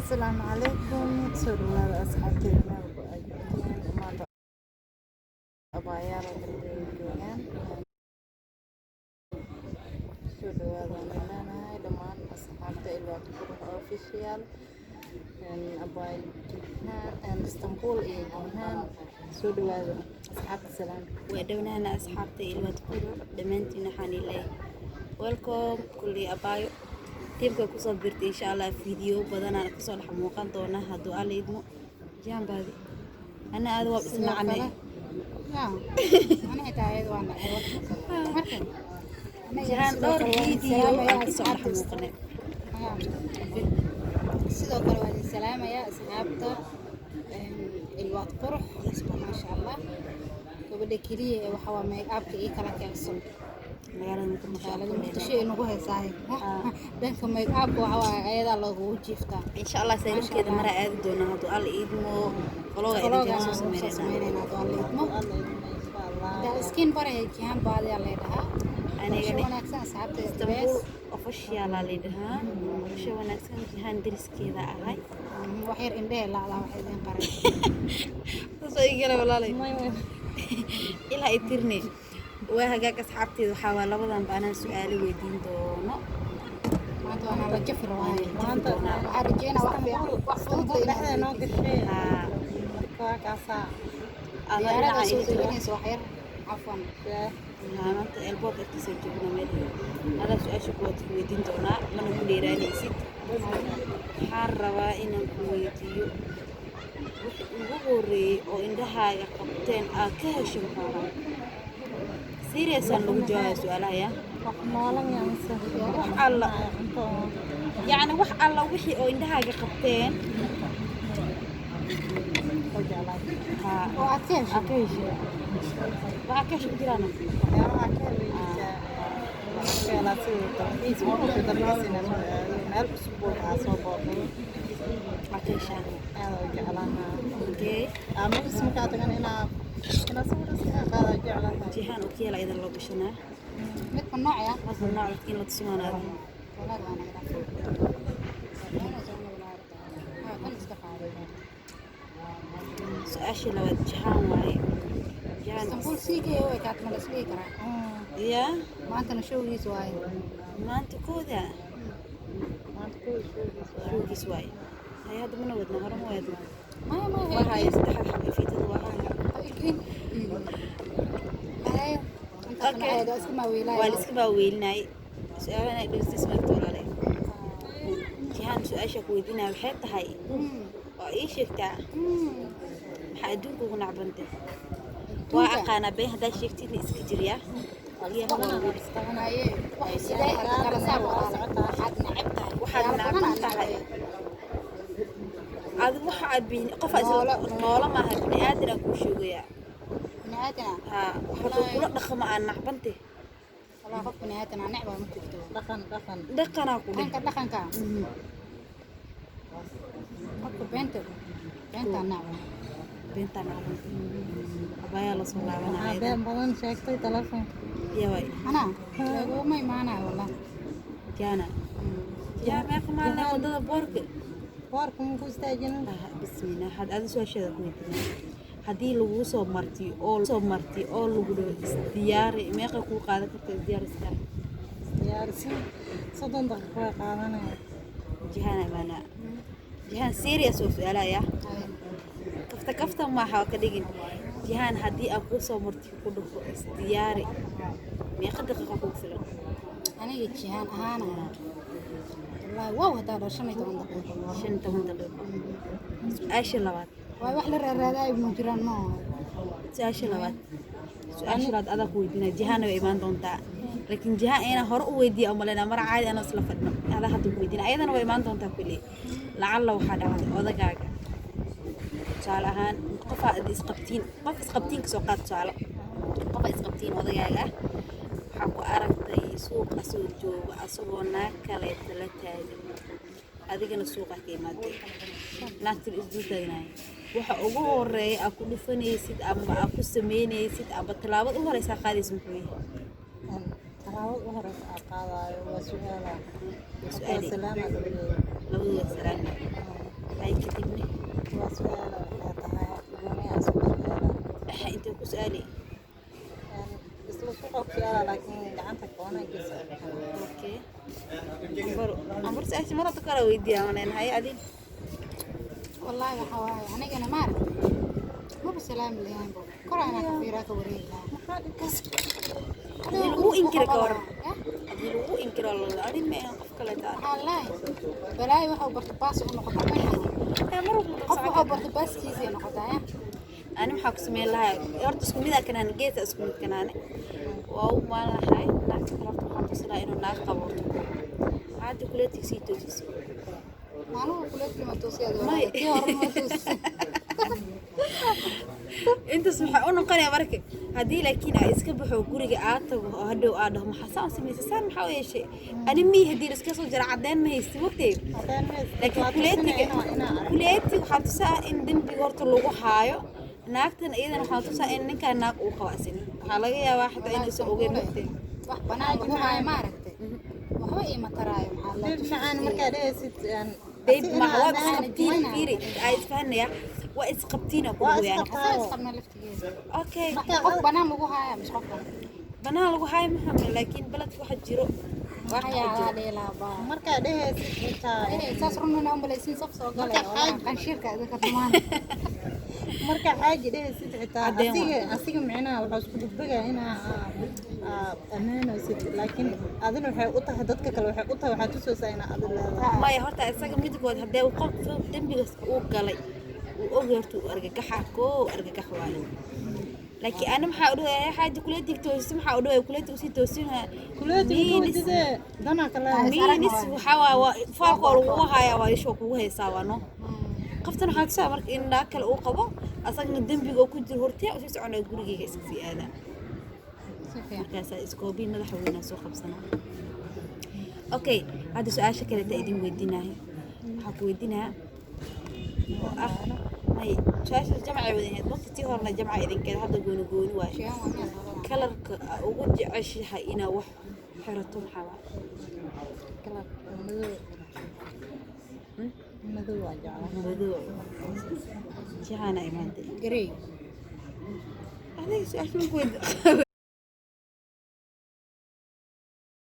السلام عليكم سوري أصحابتي ما أبايا رجليان سوري أنا هاي دمان أصحابتي الوقت كله أوفيشيال أباي جهان اسطنبول جهان سوري أصحابتي السلام ودونا أنا أصحابتي الوقت كله دمنتي نحني لي welcome كل أبايو تبقى كوسو برت إن شاء الله فيديو بدنا كوسو الحموقان دونا هدو على يدمو جنب هذه أنا أذوب اسمع عني أنا أتعيد وأنا جهان دور فيديو كوسو الحموقان sidoo kale waa idin salaamayaa asxaabta ilwaad qurux maasha Allah gabadha kaliya ee waxa waa make up ii kala keensan magaalada muqdisho ee nagu heesahay dhanka make up waxa waa ayada lagu jiiftaa insha Allah sayidkeeda mara aadi doona hadu al iidmo qologa idin soo sameeynaa hadu al iidmo da skin bare jihan baad yaa leedahay aniga wanaagsan asxaabta Istanbul official leedahay waxa wanaagsan jihan diriskeeda ahay wax yar indhaha la wax idin qaray soo igala walaalay ila itirni waa hagaag asxaabteeda waxa waa labadan baanaan su'aalo weydiin doono maanta ana la jafir waaye maanta waxa rajeyna wax fudud dhexda noo gashay ka kaasa ana soo dhaweynayso wax yar afwan maanta elbood agtiisa joogna meel hada su'aasha kuwaad weydiin doonaa mana ku dheeraanaysid waxaan rabaa inaan ku weydiiyo wixii ugu horeeyay oo indhahaaga qabteen aad ka hesho maxaa serious aan lagu jawaabo su'aalaha ya يعني wax alla wixii oo indhahaaga qabteen oo aad ka hesho waxa ka shaqo jiraan jihaan oo kiyala idan loo gashanaa mid ka nooc ah marka nooc in la tusmaanaado su'aasha labaad jihaan waaye jihaan Istanbul siigay way ka tama islee kara ya maanta na showgiis waaye maanta kooda showgiis waaye hay hadda mana wadna hore ma wadna waxa ay saddex xabbi fiidada waa waa la iska baaweelinay su'aalaha dhigis ma toolale jihaan su'aasha ku weydiinaa waxay tahay waa ii sheegtaa maxaa adduunka ugu nacbantay waa aqaana been haddaa sheegtidna iska jiriya waxaad nacban tahay adi waxa aad qof noola maaha bini aadan aan kuu sheegayaa ها wuxuu kula dhaqmo aan nacbante wala qof bini aadan aan nacba ma jirto dhaqana ku dhaqanka qofka beenta nacba abaya la soo laabanaya been badan sheegtay telefoon yaway ana lagu ma imaanay wala jana ma qamaana wadada boorka ma ku istaajin bismillah had aad soo sheegay ku weydiinaa haddii lagu soo marti oo lagu diyaari meeqa ku qaadan kartaa diyaarsi 30 daqiiqo qaadanaya jihaan serious oo su'aalaya kafta ma waxa ka dhigin jihaan haddii aad ku soo marti ku dhufo diyaari meeqa daqiiqo ku filan aniga jihaan ahaana wallahi wow hada 15 daqiiqo su'aasha labaad waa wax la raadaaday ma jiraan ma su'aasha labaad adag weydiina jihaan way imaan doontaa laakiin jihaan ina hore u weydiiyo ama leena mar caadi ana isla fadhno hada hadda weydiina ayadana way imaan doontaa kulli lacalla waxa dhacday odagaaga su'aal ahaan qof isqabtiin ka soo qaad su'aalo qof isqabtiin odagaaga waxa ku aragtay suuqa soo jooga asagoo naag kale la taagan adigana suuqa ka imaaday naagtii isdul taagnay waxa ugu horeeyay aad ku dhufanaysid ama aad ku sameynaysid ama talaabad u horeysa qaadaysid muxuu yahay talaabad u horeysa qaadayo waa su'aalaha su'aali salaam labadooda salaam weydiiyaa maleen hay adin والله وحواي أنا جانا مارك مو بسلام اللي هنبو كل أنا كفيرة كوريها hadii lagu inkiro ka waran hadii lagu inkiro la adin ma qof kale taa والله بلاي واحد برتباس ونقطع mar قف واحد برتباس كيسي نقطع ani maxaa ku sameyn lahaa horta isku mid ah kanaan geesa isku mid kanaane waa u maan lahay naagta kale horta waxaan tusinaa inuu naag qaborto caadi kuleetig sii toosiso معلومة كلها كلمة توصية ماي. دولة ما توصي intaas maxaa u noqonaya marka haddii laakiin ay iska baxo guriga aad tago oo hadhow aad dhaho maxaa saan samaysa saan maxaa u yeeshay ani mii haddii la iska soo jara caddeyn ma haysti waqtiga laakiin kuleetiga waxaa tusaa in dembiga horta lagu haayo naagtan iyadana waxaa tusaa in ninkaan naag uu qabo asin waxaa laga yaabaa xataa inuusan ogeyn waqtiga wax banaan lagu haayo maaragtay waxba iima taraayo maxaa la macaan markaa dhehaysid babe ma waa isqabtiin fiiri ay isfahanaya waa isqabtiin ku weeyaan asaas qabna laftigeeda okay qof banaan lagu haayo mش qof banaan lagu haayo maxaa laakiin baladka waxa jiro waxaa dheelaaba markaa dhehaysid xitaa saas runna umbalaysiin saf soo galay oo qanshirka idinka dhamaan markaa xaaji dhehaysid xitaa Cadeen asiga micnaha waxaa isku degdegaa inaa ammaanaysid laakiin adina waxay u tahay dadka kale waxay u tahay waxaa tusaysaa inaa adin leedahay maya horta isaga midkood haddee qof dembigaas uu galay uu og horta uu argagaxa koo argagax waayo laakiin ana maxaa u dhawaaya xaaji kuleetig toosin maxaa u dhawaaya kuleetig usii toosinaa kuleetiga wajidee danaa kale miinis waxaa waa faalka oo lagu hayaa waa ishoo kugu haysaa waa no qoftan waxaa tusaa marka in naag kale uu qabo asagna dembiga oo ku jiro hortee usii soconaya gurigeyga iska sii aadaa markaasaa iskoobiin madaxweynaa soo qabsanaa okay hadda su-aasha kaleta idin weydiinaayo waxaa ku weydiinayaa oo ah may su-aasha jamcay wadaneed marka tii horena jamca idinkeeda hadda gooni gooni waayo kalarka ugu jeceshahay inaa wax xirato maxaa waa madow waa jeclaa madow jihana imaantay garey adiga su-aasha ma ku weydiin